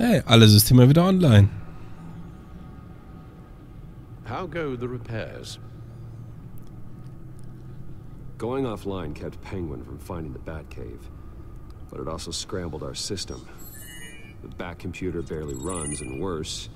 Hey, alle Systeme wieder online. How go the repairs? Going offline kept Penguin from finding the Batcave, but it also scrambled our system. The Bat computer barely runs, and worse,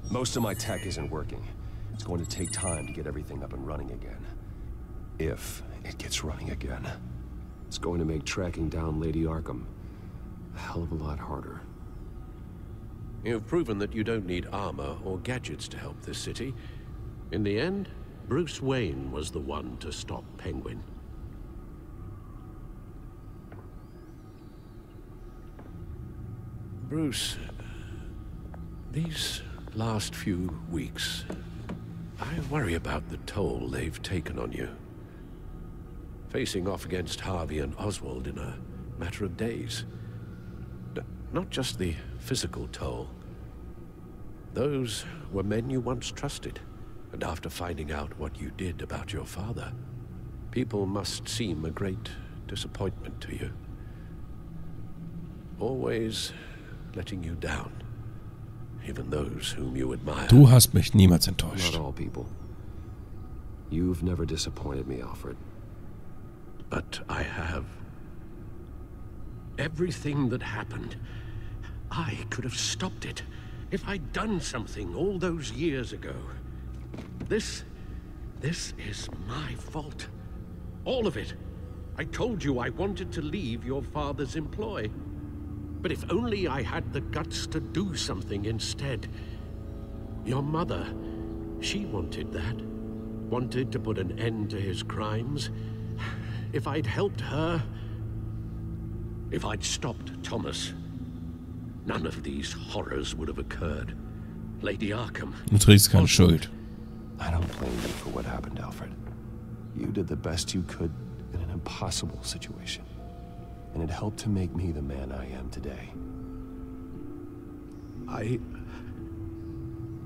most of my tech isn't working. It's going to take time to get everything up and running again. If it gets running again. It's going to make tracking down Lady Arkham a hell of a lot harder. You've proven that you don't need armor or gadgets to help this city. In the end, Bruce Wayne was the one to stop Penguin. Bruce, these last few weeks, I worry about the toll they've taken on you. Facing off against Harvey and Oswald in a matter of days. Not just the physical toll. Those were men you once trusted, and after finding out what you did about your father, people must seem a great disappointment to you. Always letting you down, even those whom you admire. Du hast mich niemals enttäuscht. Not all people. You've never disappointed me, Alfred. But I have. Everything that happened, I could have stopped it if I'd done something all those years ago. This is my fault. All of it. I told you I wanted to leave your father's employ. But if only I had the guts to do something instead. Your mother, she wanted that. Wanted to put an end to his crimes. If I'd helped her, if I'd stopped Thomas, none of these horrors would have occurred. Lady Arkham. Du trägst keine Schuld. I don't blame you for what happened, Alfred. You did the best you could in an impossible situation. And it helped to make me the man I am today.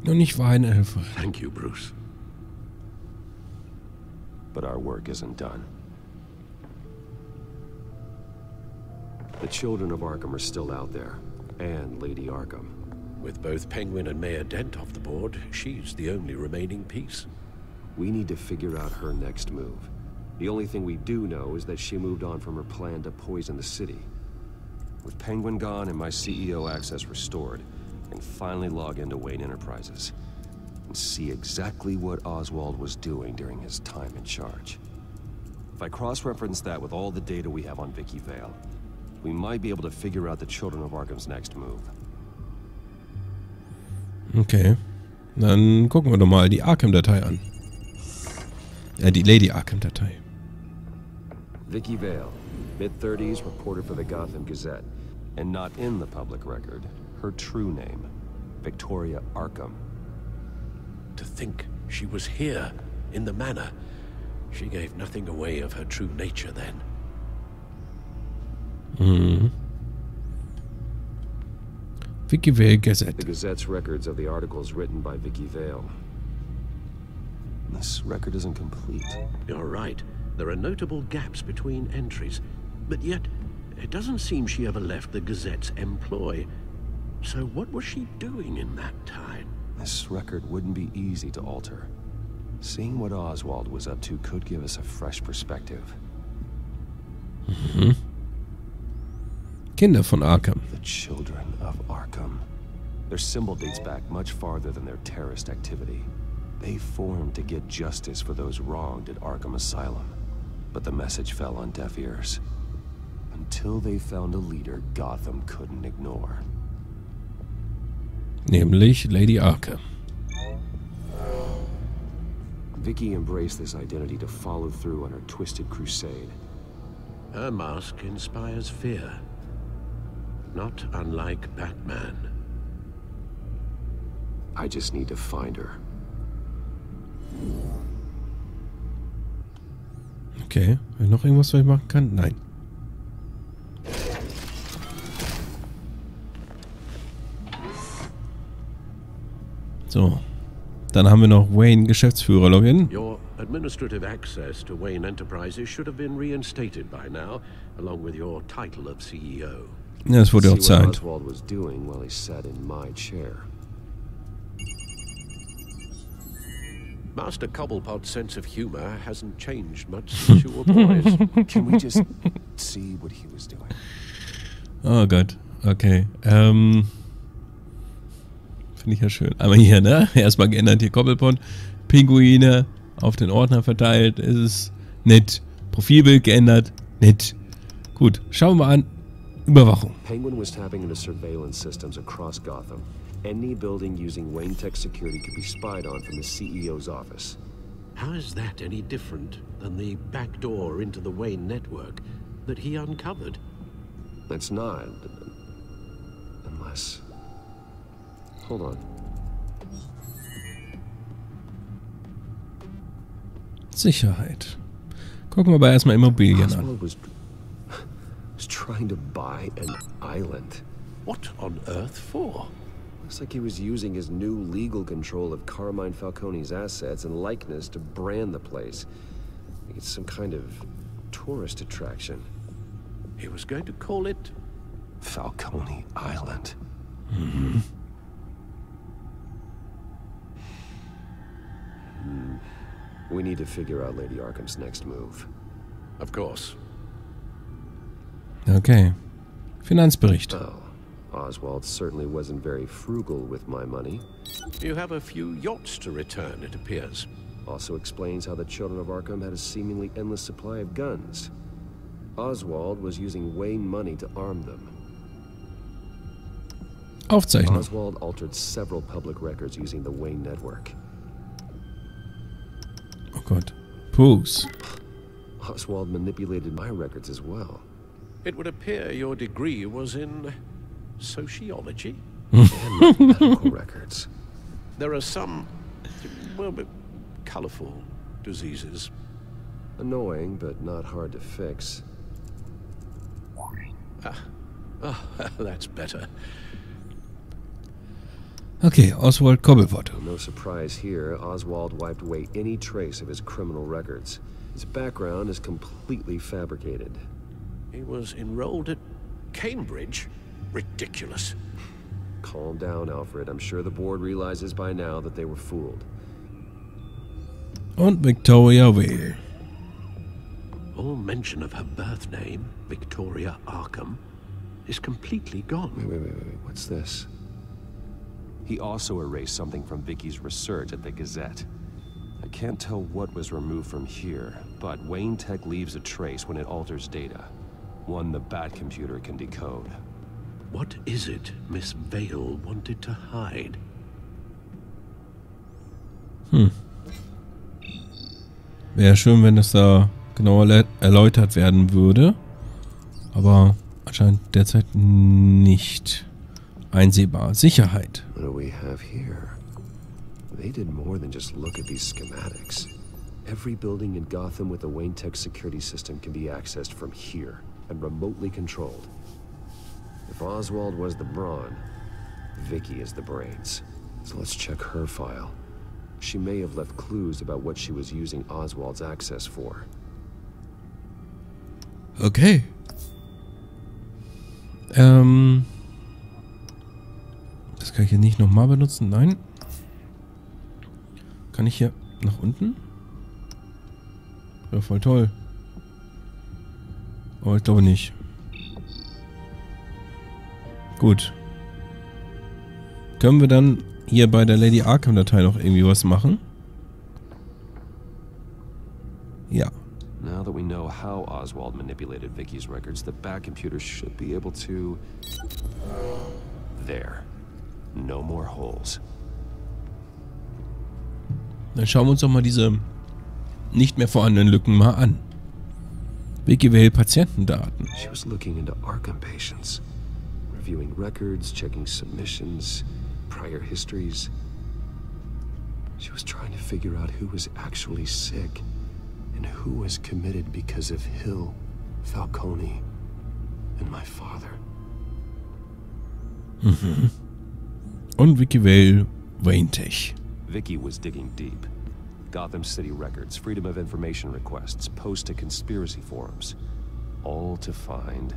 Und ich weine einfach. Thank you, Bruce. But our work isn't done. The children of Arkham are still out there, and Lady Arkham. With both Penguin and Mayor Dent off the board, she's the only remaining piece. We need to figure out her next move. The only thing we do know is that she moved on from her plan to poison the city. With Penguin gone and my CEO access restored, I can finally log into Wayne Enterprises and see exactly what Oswald was doing during his time in charge. If I cross-reference that with all the data we have on Vicky Vale, we might be able to figure out the Children of Arkham's next move. Okay. Dann gucken wir doch mal die Arkham-Datei an. Die Lady Arkham-Datei. Vicky Vale, mid-30s, reporter for the Gotham Gazette. And not in the public record, her true name, Victoria Arkham. To think she was here, in the manor. She gave nothing away of her true nature then. Mhm. Vicky Vale Gazette. The Gazette's records of the articles written by Vicky Vale. This record isn't complete. You're right. There are notable gaps between entries. But yet, it doesn't seem she ever left the Gazette's employ. So what was she doing in that time? This record wouldn't be easy to alter. Seeing what Oswald was up to could give us a fresh perspective. Mhm. Kinder von Arkham. The Children of Arkham. Their symbol dates back much farther than their terrorist activity. They formed to get justice for those wronged at Arkham Asylum. But the message fell on deaf ears. Until they found a leader Gotham couldn't ignore. Nämlich Lady Arkham. Vicky embraced this identity to follow through on her twisted crusade. Her mask inspires fear. Not unlike Batman. I just need to find her. Okay. Noch irgendwas, was ich machen kann? Nein. So. Dann haben wir noch Wayne, Geschäftsführer, Login. Your administrative access to Wayne Enterprises should have been reinstated by now, along with your title of CEO. Ja, es wurde auch See what Zeit. Oswald was doing while he sat in my chair. Master Cobblepot's sense of humor hasn't changed much since you were boys. Can we just see what he was doing? Oh Gott, okay. Finde ich ja schön. Aber hier, ne? Erstmal geändert hier Cobblepot. Pinguine auf den Ordner verteilt. Es ist nett. Profilbild geändert. Nett. Gut, schauen wir mal an. Überwachung. Penguin was tapping into surveillance systems across Gotham. Any building using Wayne Tech security could be spied on from the CEO's office. How is that any different than the back door into the Wayne network that he uncovered? It's not. Unless... Hold on. Sicherheit. Gucken wir aber erstmal Immobilien an. Oswald was trying to buy an island. What on earth for? Looks like he was using his new legal control of Carmine Falcone's assets and likeness to brand the place. It's some kind of tourist attraction. He was going to call it Falcone Island. We need to figure out Lady Arkham's next move. Of course. Okay. Finanzbericht. Oh, Oswald certainly wasn't very frugal with my money. You have a few yachts to return, it appears. Also explains how the children of Arkham had a seemingly endless supply of guns. Oswald was using Wayne money to arm them. Aufzeichnung. Oswald altered several public records using the Wayne network. Oh Gott. Puss. Oswald manipulated my records as well. It would appear your degree was in sociology. And medical records. There are some, well, colorful diseases. Annoying, but not hard to fix. Oh, that's better. Okay, Oswald Cobblepot. No surprise here, Oswald wiped away any trace of his criminal records. His background is completely fabricated. He was enrolled at Cambridge? Ridiculous. Calm down, Alfred. I'm sure the board realizes by now that they were fooled. Und Victoria Vale. All mention of her birth name, Victoria Arkham, is completely gone. Wait. What's this? He also erased something from Vicky's research at the Gazette. I can't tell what was removed from here, but Wayne Tech leaves a trace when it alters data. One the Bat computer can decode. What is it Miss Vale wanted to hide? Wäre schön, wenn das da genauer erläutert werden würde. Aber anscheinend derzeit nicht einsehbar. Sicherheit. What do we have here? They did more than just look at these schematics. Every building in Gotham with a Wayne Tech security system can be accessed from here and remotely controlled. If Oswald was the brawn, Vicky is the brains. So let's check her file. She may have left clues about what she was using Oswald's access for. Okay. Das kann ich hier nicht nochmal benutzen. Nein. Kann ich hier nach unten? Ja, voll toll. Aber ich glaube nicht. Gut. Können wir dann hier bei der Lady Arkham Datei noch irgendwie was machen? Ja. Now that we know how Oswald manipulated Vicky's records, the Bat computer should be able to... There. No more holes. Dann schauen wir uns doch mal diese nicht mehr vorhandenen Lücken mal an. Vicky Vale Patientendaten. She was looking into Arkham patients, reviewing records, checking submissions, prior histories. She was trying to figure out who was actually sick and who was committed because of Hill, Falcone, and my father. Und Vicky Vale Wayne Tech. Vicky was digging deep. Gotham City records, Freedom of Information requests, posts to conspiracy forums. All to find...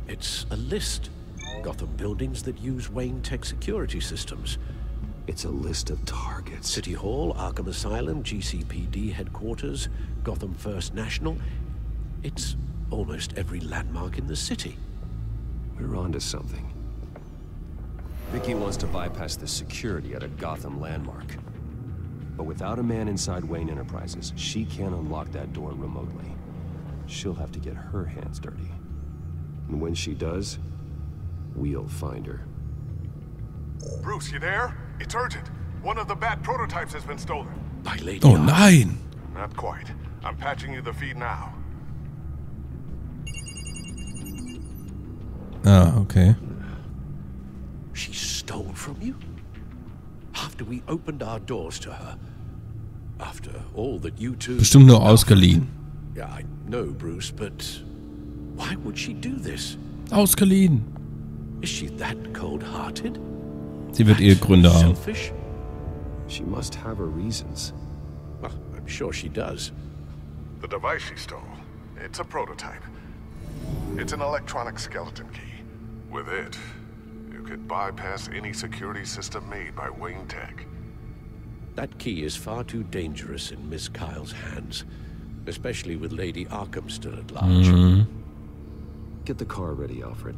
It's a list Gotham buildings that use Wayne Tech security systems. It's a list of targets. City Hall, Arkham Asylum, GCPD headquarters, Gotham First National. It's almost every landmark in the city. We're onto something. Vicky wants to bypass the security at a Gotham landmark. But without a man inside Wayne Enterprises, she can't unlock that door remotely. She'll have to get her hands dirty. And when she does, we'll find her. Bruce, you there? It's urgent. One of the Bat prototypes has been stolen. By Lady Oh Arkham. nein! Not quite. I'm patching you the feed now. Ah, okay. She stole from you? After we opened our doors to her? After all that you two... Bestimmt nur ausgeliehen. Yeah, I know, Bruce, but why would she do this? Ausgeliehen. Is she that cold-hearted? Sie wird ihre Gründe haben. Selfish? She must have her reasons. Well, I'm sure she does. The device she stole, it's a prototype. It's an electronic skeleton key. With it, you could bypass any security system made by Wayne Tech. That key is far too dangerous in Miss Kyle's hands, especially with Lady Arkham still at large. Get the car ready, Alfred.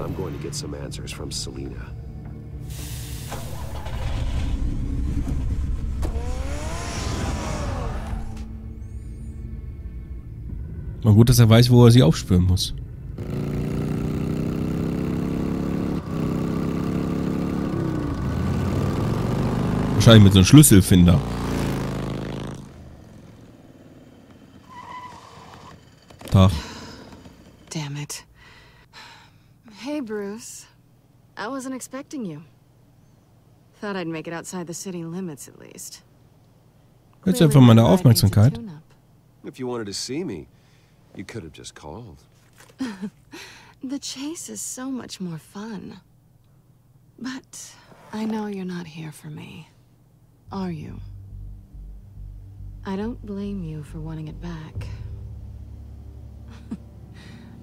I'm going to get some answers from Selina. Mal gut, dass er weiß, wo er sie aufspüren muss. Wahrscheinlich mit so einem Schlüsselfinder. Tag. Damn it. Hey, Bruce. I wasn't expecting you. Thought I'd make it outside the city limits at least. Jetzt einfach meine Aufmerksamkeit. If you wanted to see me, you could have just called. The chase is so much more fun. But I know you're not here for me. Are you? I don't blame you for wanting it back.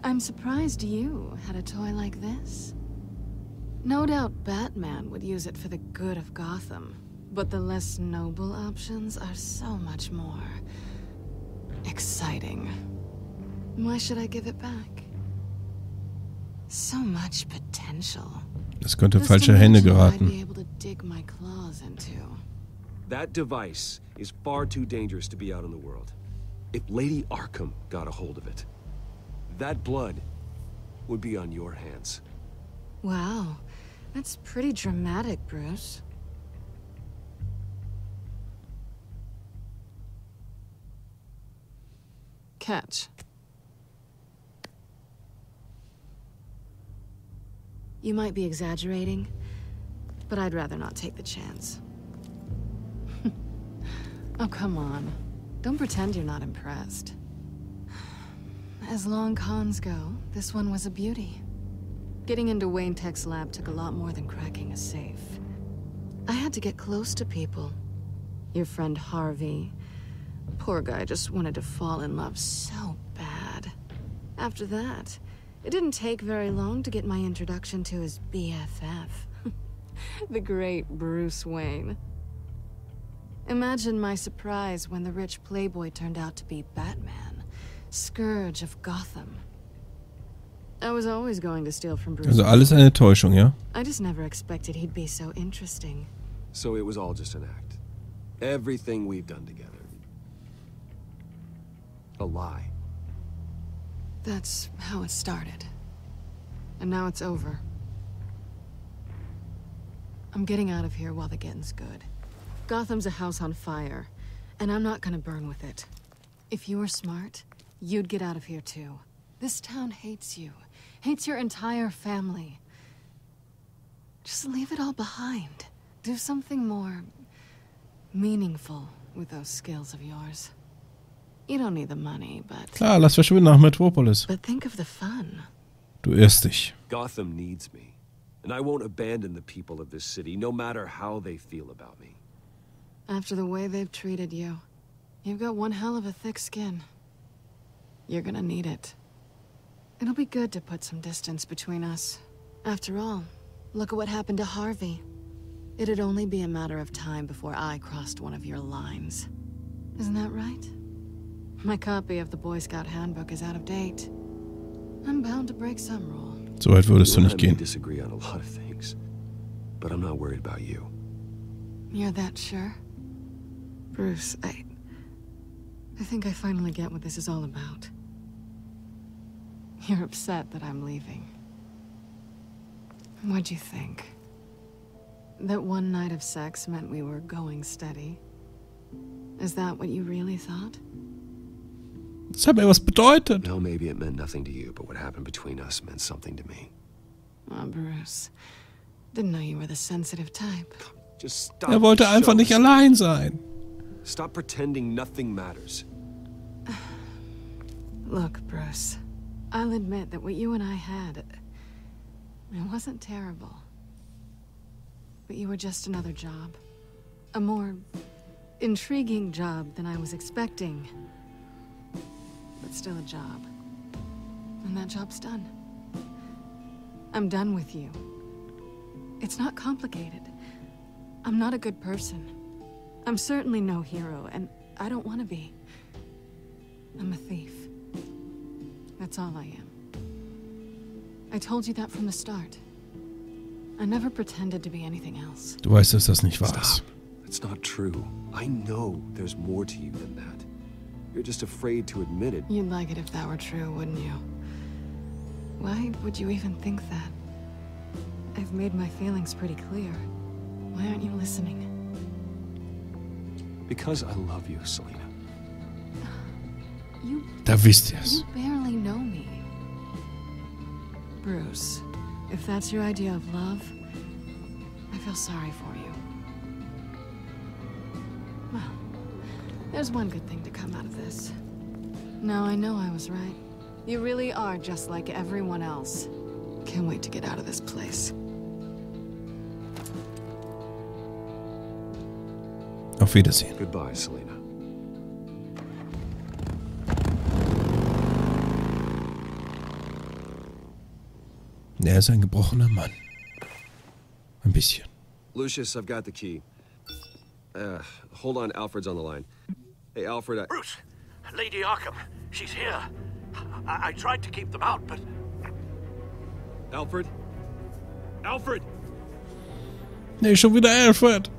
I'm surprised you had a toy like this. No doubt Batman would use it for the good of Gotham, but the less noble options are so much more exciting. Why should I give it back? So much potential. Das könnte in falsche Hände geraten. I'd be able to dig my claws into. That device is far too dangerous to be out in the world. If Lady Arkham got a hold of it, that blood would be on your hands. Wow, that's pretty dramatic, Bruce. Catch. You might be exaggerating, but I'd rather not take the chance. Oh, come on. Don't pretend you're not impressed. As long cons go, this one was a beauty. Getting into Wayne Tech's lab took a lot more than cracking a safe. I had to get close to people. Your friend Harvey. Poor guy just wanted to fall in love so bad. After that, it didn't take very long to get my introduction to his BFF. The great Bruce Wayne. Imagine my surprise when the rich playboy turned out to be Batman, scourge of Gotham. I was always going to steal from Bruce. Also alles eine Täuschung, ja? I just never expected he'd be so interesting. So it was all just an act. Everything we've done together. A lie. That's how it started. And now it's over. I'm getting out of here while the getting's good. Gotham's a house on fire, and I'm not gonna burn with it. If you were smart, you'd get out of here too. This town hates you. Hates your entire family. Just leave it all behind. Do something more meaningful with those skills of yours. You don't need the money, but... Klar, lass verschwinden nach Metropolis. But think of the fun. Du irrst dich. Gotham needs me, and I won't abandon the people of this city, no matter how they feel about me. After the way they've treated you, you've got one hell of a thick skin. You're gonna need it. It'll be good to put some distance between us. After all, look at what happened to Harvey. It'd only be a matter of time before I crossed one of your lines. Isn't that right? My copy of the Boy Scout Handbook is out of date. I'm bound to break some rule. So weit würdest du You nicht and I may gehen. disagree on a lot of things, but I'm not worried about you. You're that sure? Bruce, I think I finally get what this is all about. You're upset that I'm leaving. What'd you think? That one night of sex meant we were going steady? Is that what you really thought? Das hat mir was bedeutet. No, maybe it meant nothing to you, but what happened between us meant something to me. Oh, Bruce. Didn't know you were the sensitive type. Just stop. Er wollte einfach nicht allein sein. Stop pretending nothing matters. Look, Bruce. I'll admit that what you and I had, it wasn't terrible. But you were just another job. A more intriguing job than I was expecting. But still a job. And that job's done. I'm done with you. It's not complicated. I'm not a good person. I'm certainly no hero, and I don't want to be. I'm a thief. That's all I am. I told you that from the start. I never pretended to be anything else. Du weißt, dass das nicht wahr ist. Stop. It's not true. I know there's more to you than that. You're just afraid to admit it. You'd like it if that were true, wouldn't you? Why would you even think that? I've made my feelings pretty clear. Why aren't you listening? Because I love you, Selena. Da wisst ihr es. You barely know me. Bruce, if that's your idea of love, I feel sorry for you. Well, there's one good thing to come out of this. Now I know I was right. You really are just like everyone else. Can't wait to get out of this place. Auf Wiedersehen. Goodbye, Selena. Er ist ein gebrochener Mann. Ein bisschen. Lucius, I've got the key. Hold on, Alfred's on the line. Hey, Alfred, Bruce, Lady Arkham, she's here. I tried to keep them out, but... Alfred? Alfred! Nee, schon wieder Alfred.